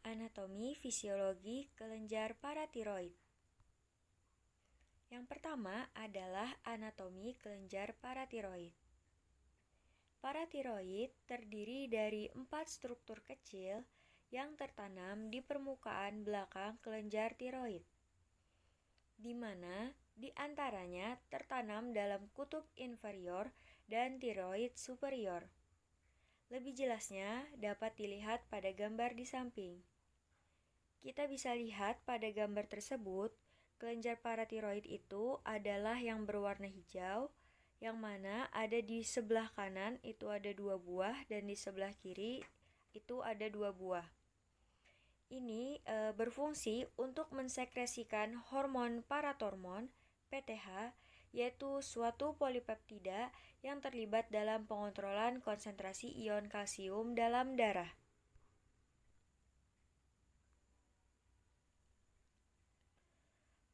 Anatomi fisiologi kelenjar paratiroid. Yang pertama adalah anatomi kelenjar paratiroid. Paratiroid terdiri dari 4 struktur kecil yang tertanam di permukaan belakang kelenjar tiroid, di mana di antaranya tertanam dalam kutub inferior dan tiroid superior. Lebih jelasnya dapat dilihat pada gambar di samping. Kita bisa lihat pada gambar tersebut, kelenjar paratiroid itu adalah yang berwarna hijau, yang mana ada di sebelah kanan itu ada 2 buah dan di sebelah kiri itu ada 2 buah. Ini berfungsi untuk mensekresikan hormon paratormon PTH, yaitu suatu polipeptida yang terlibat dalam pengontrolan konsentrasi ion kalsium dalam darah.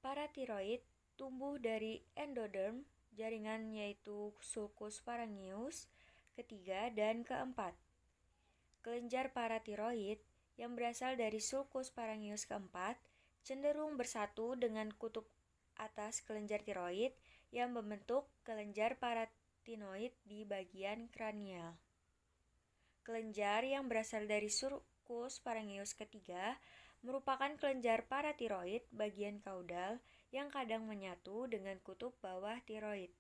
Paratiroid tumbuh dari endoderm, jaringan yaitu sulcus pharyngeus ketiga dan keempat. Kelenjar paratiroid yang berasal dari sulcus pharyngeus keempat cenderung bersatu dengan kutub atas kelenjar tiroid yang membentuk kelenjar paratinoid di bagian kranial. Kelenjar yang berasal dari sulcus pharyngeus ketiga merupakan kelenjar paratiroid bagian kaudal yang kadang menyatu dengan kutub bawah tiroid.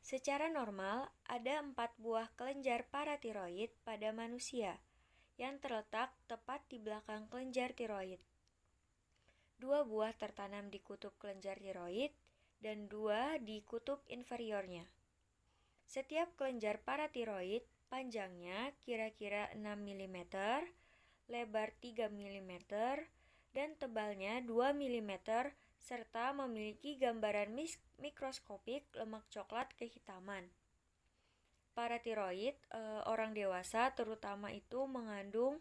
Secara normal, ada 4 buah kelenjar paratiroid pada manusia yang terletak tepat di belakang kelenjar tiroid. 2 buah tertanam di kutub kelenjar tiroid dan 2 di kutub inferiornya. Setiap kelenjar paratiroid panjangnya kira-kira 6 mm, lebar 3 mm, dan tebalnya 2 mm, serta memiliki gambaran mikroskopik lemak coklat kehitaman. Paratiroid orang dewasa terutama itu mengandung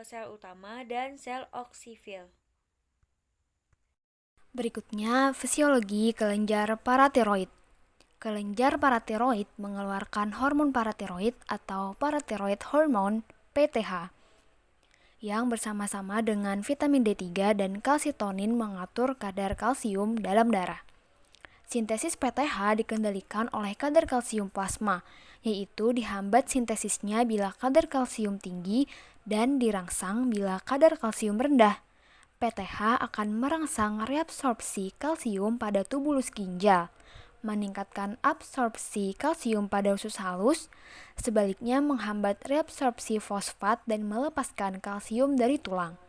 sel utama dan sel oksifil. Berikutnya, fisiologi kelenjar paratiroid. Kelenjar paratiroid mengeluarkan hormon paratiroid atau paratiroid hormone PTH yang bersama-sama dengan vitamin D3 dan kalsitonin mengatur kadar kalsium dalam darah. Sintesis PTH dikendalikan oleh kadar kalsium plasma, yaitu dihambat sintesisnya bila kadar kalsium tinggi dan dirangsang bila kadar kalsium rendah. PTH akan merangsang reabsorpsi kalsium pada tubulus ginjal, meningkatkan absorpsi kalsium pada usus halus, sebaliknya menghambat reabsorpsi fosfat dan melepaskan kalsium dari tulang.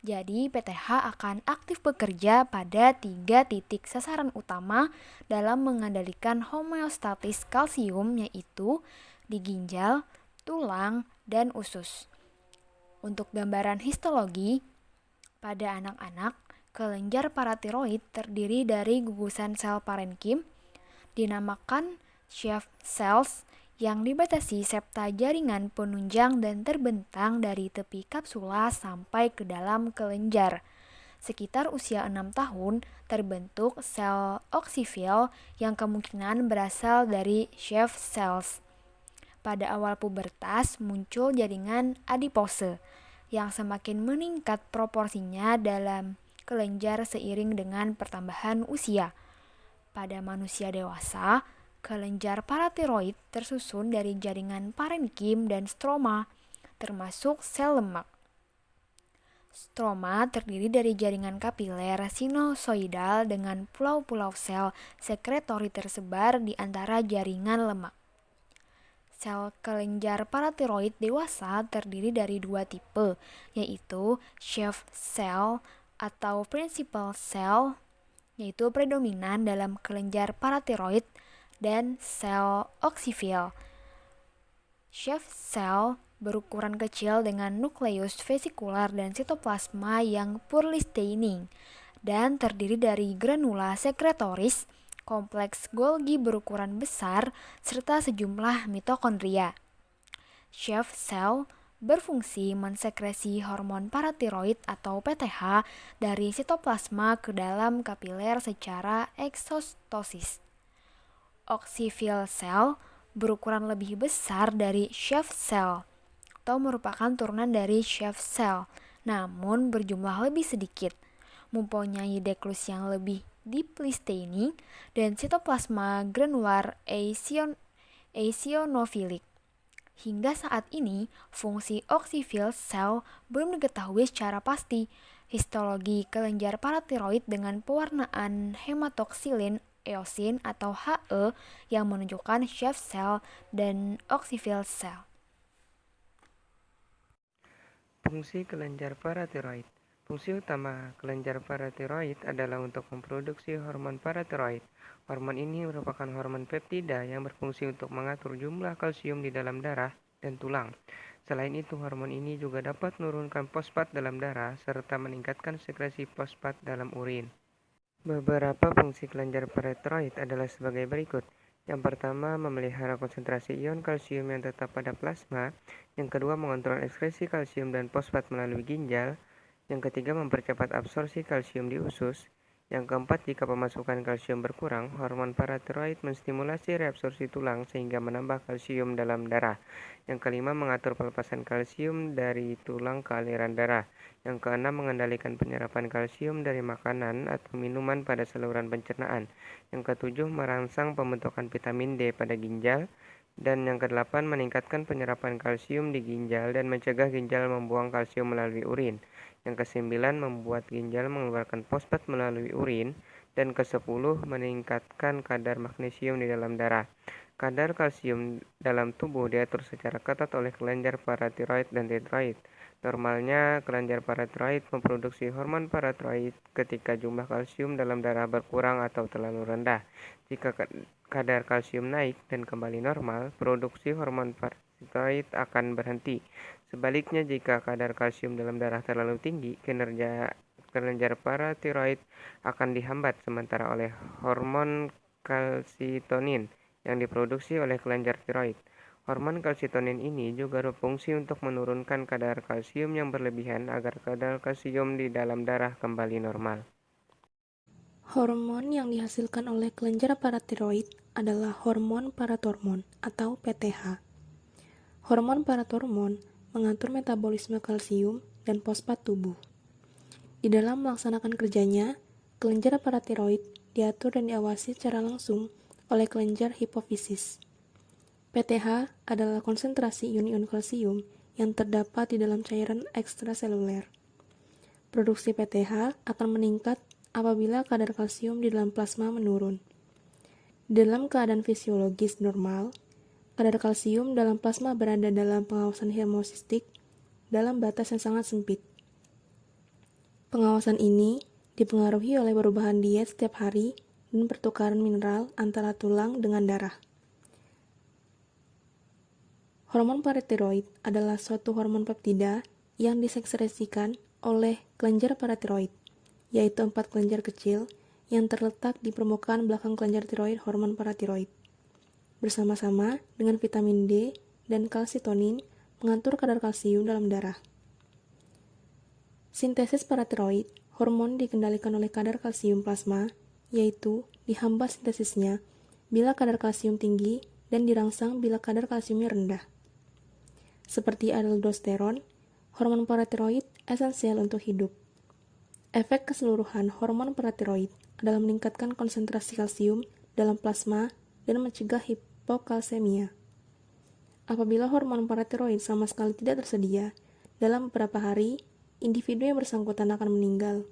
Jadi PTH akan aktif bekerja pada 3 titik sasaran utama dalam mengendalikan homeostatis kalsium, yaitu di ginjal, tulang, dan usus. Untuk gambaran histologi, pada anak-anak, kelenjar paratiroid terdiri dari gugusan sel parenkim, dinamakan Schwann cells, yang dibatasi septa jaringan penunjang dan terbentang dari tepi kapsula sampai ke dalam kelenjar. Sekitar usia 6 tahun, terbentuk sel oksifil yang kemungkinan berasal dari Schwann cells. Pada awal pubertas muncul jaringan adipose yang semakin meningkat proporsinya dalam kelenjar seiring dengan pertambahan usia. Pada manusia dewasa, kelenjar paratiroid tersusun dari jaringan parenkim dan stroma, termasuk sel lemak. Stroma terdiri dari jaringan kapiler sinusoidal dengan pulau-pulau sel sekretori tersebar di antara jaringan lemak. Sel kelenjar paratiroid dewasa terdiri dari 2 tipe, yaitu Schwann cell atau principal cell, yaitu predominan dalam kelenjar paratiroid, dan sel oksifil. Schwann cell berukuran kecil dengan nukleus vesikular dan sitoplasma yang poorly staining dan terdiri dari granula sekretoris, kompleks Golgi berukuran besar, serta sejumlah mitokondria. Schwann cell berfungsi mensekresi hormon paratiroid atau PTH dari sitoplasma ke dalam kapiler secara eksostosis. Oxyphil cell berukuran lebih besar dari Schwann cell atau merupakan turunan dari Schwann cell, namun berjumlah lebih sedikit, mempunyai deklus yang lebih deeply staining dan sitoplasma granular eosinofilik. Hingga saat ini, fungsi oxyphil cell belum diketahui secara pasti. Histologi kelenjar paratiroid dengan pewarnaan hematoksilin eosin atau He yang menunjukkan Schwann cell dan oxyphil cell. Fungsi kelenjar paratiroid. Fungsi utama kelenjar paratiroid adalah untuk memproduksi hormon paratiroid. Hormon ini merupakan hormon peptida yang berfungsi untuk mengatur jumlah kalsium di dalam darah dan tulang. Selain itu, hormon ini juga dapat menurunkan fosfat dalam darah serta meningkatkan sekresi fosfat dalam urin. Beberapa fungsi kelenjar paratiroid adalah sebagai berikut. Yang pertama, memelihara konsentrasi ion kalsium yang tetap pada plasma. Yang kedua, mengontrol ekskresi kalsium dan fosfat melalui ginjal. Yang ketiga, mempercepat absorpsi kalsium di usus. Yang keempat, jika pemasukan kalsium berkurang, hormon paratiroid menstimulasi reabsorpsi tulang sehingga menambah kalsium dalam darah. Yang kelima, mengatur pelepasan kalsium dari tulang ke aliran darah. Yang keenam, mengendalikan penyerapan kalsium dari makanan atau minuman pada saluran pencernaan. Yang ketujuh, merangsang pembentukan vitamin D pada ginjal. Dan yang kedelapan, meningkatkan penyerapan kalsium di ginjal dan mencegah ginjal membuang kalsium melalui urin. Yang kesembilan, membuat ginjal mengeluarkan fosfat melalui urin. Dan kesepuluh, meningkatkan kadar magnesium di dalam darah. Kadar kalsium dalam tubuh diatur secara ketat oleh kelenjar paratiroid dan tiroid. Normalnya, kelenjar paratiroid memproduksi hormon paratiroid ketika jumlah kalsium dalam darah berkurang atau terlalu rendah. Jika kadar kalsium naik dan kembali normal, produksi hormon paratiroid akan berhenti. Sebaliknya, jika kadar kalsium dalam darah terlalu tinggi, kinerja kelenjar paratiroid akan dihambat sementara oleh hormon kalsitonin yang diproduksi oleh kelenjar tiroid. Hormon kalsitonin ini juga berfungsi untuk menurunkan kadar kalsium yang berlebihan agar kadar kalsium di dalam darah kembali normal. Hormon yang dihasilkan oleh kelenjar paratiroid adalah hormon paratormon atau PTH. Hormon paratormon mengatur metabolisme kalsium dan fosfat tubuh. Di dalam melaksanakan kerjanya, kelenjar paratiroid diatur dan diawasi secara langsung oleh kelenjar hipofisis. PTH adalah konsentrasi ion-ion kalsium yang terdapat di dalam cairan ekstraseluler. Produksi PTH akan meningkat apabila kadar kalsium di dalam plasma menurun. Dalam keadaan fisiologis normal, kadar kalsium dalam plasma berada dalam pengawasan hemosistik dalam batas yang sangat sempit. Pengawasan ini dipengaruhi oleh perubahan diet setiap hari dan pertukaran mineral antara tulang dengan darah. Hormon paratiroid adalah suatu hormon peptida yang disekresikan oleh kelenjar paratiroid, yaitu 4 kelenjar kecil yang terletak di permukaan belakang kelenjar tiroid hormon paratiroid. Bersama-sama dengan vitamin D dan kalsitonin mengatur kadar kalsium dalam darah. Sintesis paratiroid, hormon dikendalikan oleh kadar kalsium plasma, yaitu dihambat sintesisnya bila kadar kalsium tinggi dan dirangsang bila kadar kalsiumnya rendah. Seperti aldosteron, hormon paratiroid esensial untuk hidup. Efek keseluruhan hormon paratiroid adalah meningkatkan konsentrasi kalsium dalam plasma dan mencegah hipokalsemia. Apabila hormon paratiroid sama sekali tidak tersedia, dalam beberapa hari, individu yang bersangkutan akan meninggal.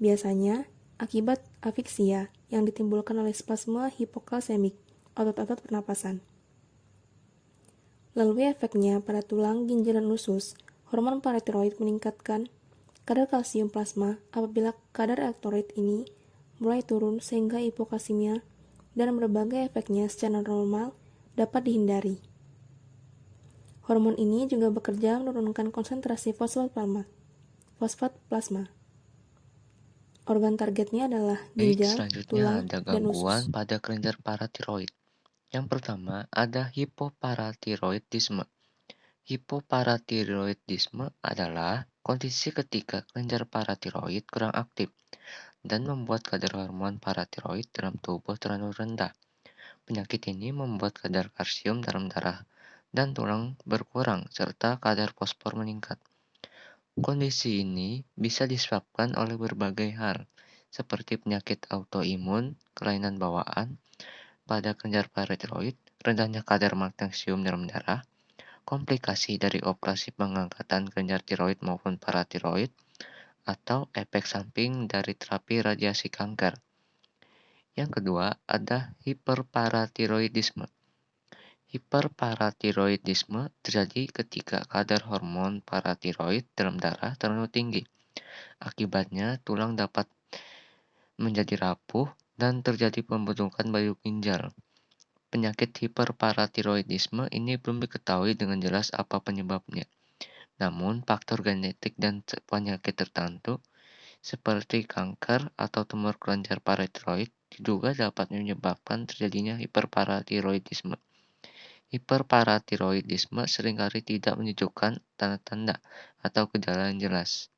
Biasanya, akibat afiksia yang ditimbulkan oleh spasme hipokalsemik otot-otot pernapasan. Lalu efeknya pada tulang, ginjal, dan usus, hormon paratiroid meningkatkan kadar kalsium plasma apabila kadar elektrolit ini mulai turun sehingga hipokalsemia dan berbagai efeknya secara normal dapat dihindari. Hormon ini juga bekerja menurunkan konsentrasi fosfat plasma. Organ targetnya adalah ginjal, Selanjutnya tulang, ada dan gangguan usus. pada kelenjar paratiroid. Yang pertama, ada hipoparatiroidisme. Hipoparatiroidisme adalah kondisi ketika kelenjar paratiroid kurang aktif dan membuat kadar hormon paratiroid dalam tubuh terlalu rendah. Penyakit ini membuat kadar kalsium dalam darah dan tulang berkurang serta kadar fosfor meningkat. Kondisi ini bisa disebabkan oleh berbagai hal, seperti penyakit autoimun, kelainan bawaan pada kelenjar paratiroid, rendahnya kadar magnesium dalam darah, komplikasi dari operasi pengangkatan kelenjar tiroid maupun paratiroid, atau efek samping dari terapi radiasi kanker. Yang kedua, ada hiperparatiroidisme. Hiperparatiroidisme terjadi ketika kadar hormon paratiroid dalam darah terlalu tinggi. Akibatnya, tulang dapat menjadi rapuh dan terjadi pembentukan bayu ginjal. Penyakit hiperparatiroidisme ini belum diketahui dengan jelas apa penyebabnya. Namun, faktor genetik dan penyakit tertentu seperti kanker atau tumor kelenjar paratiroid diduga dapat menyebabkan terjadinya hiperparatiroidisme. Hiperparatiroidisme seringkali tidak menunjukkan tanda-tanda atau gejala yang jelas.